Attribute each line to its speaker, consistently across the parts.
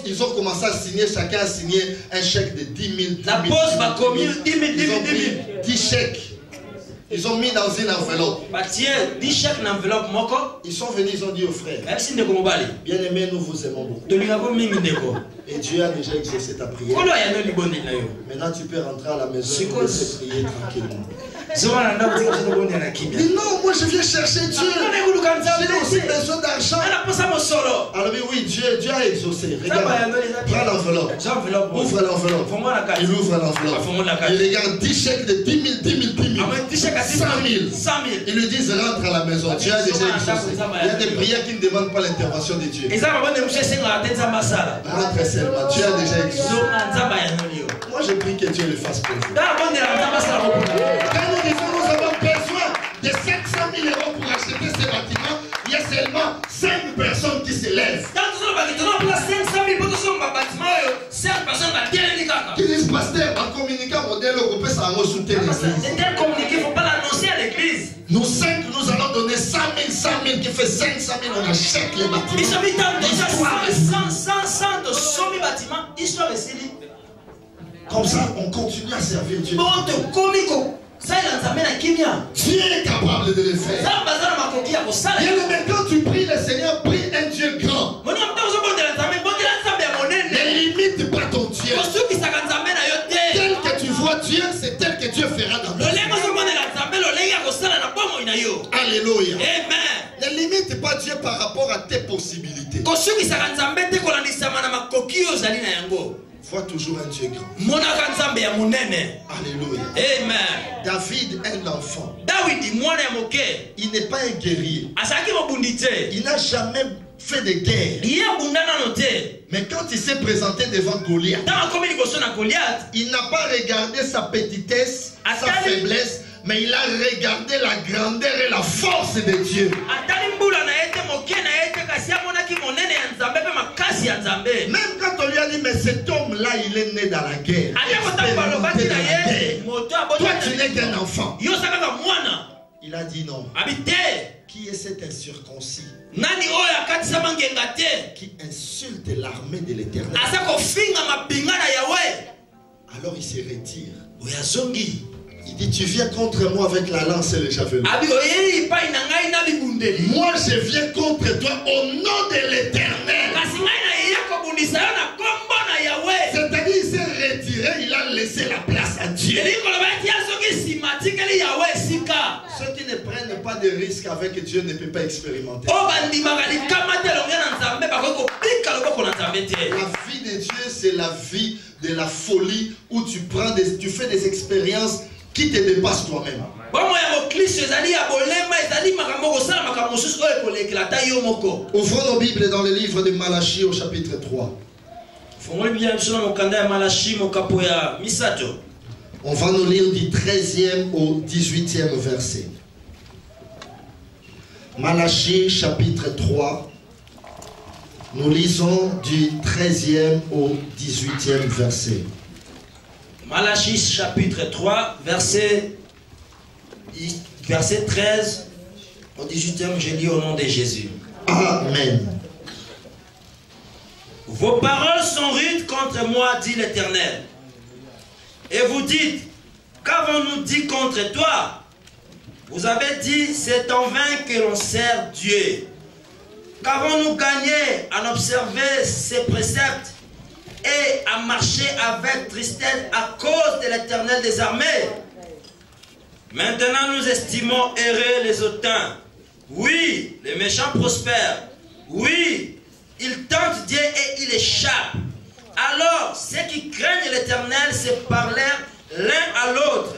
Speaker 1: Ils ont commencé à signer, chacun a signé un chèque de 10 000.
Speaker 2: La pause va commis 10 000, 10 000, 10 000.
Speaker 1: 10 chèques. Ils ont mis dans une enveloppe.
Speaker 2: Ils
Speaker 1: sont venus, ils ont dit aux frères, bien aimés, nous vous aimons beaucoup. Et Dieu a déjà exaucé ta prière. Maintenant tu peux rentrer à la maison et laisser prier tranquillement. Mais non, moi je viens chercher Dieu. J'ai aussi besoin d'argent. Alors oui, Dieu a exaucé. Regarde, prends l'enveloppe. Ouvre l'enveloppe. Il ouvre l'enveloppe. Il regarde 10 chèques de 10 000, 10 000, 10 000. 100 000. Ils lui disent rentre à la maison. Dieu a déjà exaucé. Il y a des prières qui ne demandent pas l'intervention de Dieu. Rentre seulement. Dieu a déjà exaucé. Moi je prie que Dieu le fasse pour vous. Quand nous disons nous avons besoin de 700 000 euros pour acheter ce bâtiment, il y a seulement 5 personnes qui se lèvent. Qui disent pasteur, en communiquant modèle au peut ça soutenir
Speaker 2: il ne faut pas l'annoncer à l'église.
Speaker 1: Nous 5, nous allons donner 100 000 qui fait 500 000, on achète les bâtiments. Comme ça, on continue à servir Dieu. Dieu est capable de le faire. Bien aimé, quand tu pries le Seigneur, prie un Dieu grand. Ne limite pas ton Dieu. Tel que tu vois Dieu, c'est tel que Dieu fera dans ta vie. Alléluia. Amen. Ne limite pas Dieu par rapport à tes possibilités. Vois toujours un Dieu grand. Alléluia.
Speaker 2: Amen.
Speaker 1: David, un enfant. Il n'est pas un guerrier. Il n'a jamais fait de guerre. Mais quand il s'est présenté devant Goliath, il n'a pas regardé sa petitesse, sa faiblesse, mais il a regardé la grandeur et la force de Dieu. Même quand on lui a dit, mais cet homme-là, il est né dans la guerre. Toi, tu n'es qu'un enfant. Il a dit non. Qui est cet incirconcis qui insulte l'armée de l'Éternel? Alors il se retire. Il dit, tu viens contre moi avec la lance et le javelot. Moi je viens contre toi au nom de l'Éternel. C'est-à-dire il s'est retiré, il a laissé la place à Dieu. Ceux qui ne prennent pas de risques avec Dieu ne peuvent pas expérimenter. La vie de Dieu, c'est la vie de la folie où tu fais des expériences qui te dépassent toi-même. Ouvrons nos Bibles dans le livre de Malachie au chapitre 3. On va nous lire du 13e au 18e verset. Malachie chapitre 3. Nous lisons du 13e au 18e verset.
Speaker 2: Malachie chapitre 3, verset 13 au 18e, je lis au nom de Jésus.
Speaker 1: Amen.
Speaker 2: Vos paroles sont rudes contre moi, dit l'Éternel. Et vous dites, qu'avons-nous dit contre toi? Vous avez dit, c'est en vain que l'on sert Dieu. Qu'avons-nous gagné à observer ses préceptes et à marcher avec tristesse à cause de l'Éternel des armées? Maintenant nous estimons errer les hautains. Oui, les méchants prospèrent. Oui, ils tentent Dieu et ils échappent. Alors ceux qui craignent l'Éternel se parlèrent l'un à l'autre.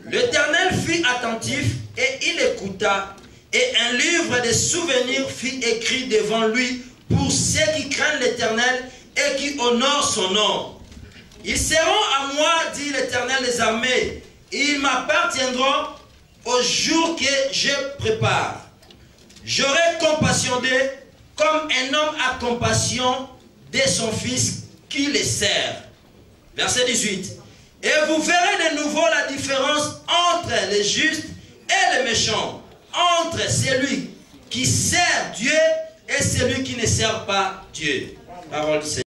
Speaker 2: L'Éternel fut attentif et il écouta. Et un livre de souvenirs fut écrit devant lui pour ceux qui craignent l'Éternel et qui honorent son nom. Ils seront à moi, dit l'Éternel des armées. Ils m'appartiendront au jour que je prépare. J'aurai compassion d'eux comme un homme a compassion de son fils qui les sert. Verset 18. Et vous verrez de nouveau la différence entre les justes et les méchants, entre celui qui sert Dieu et celui qui ne sert pas Dieu. Parole du Seigneur.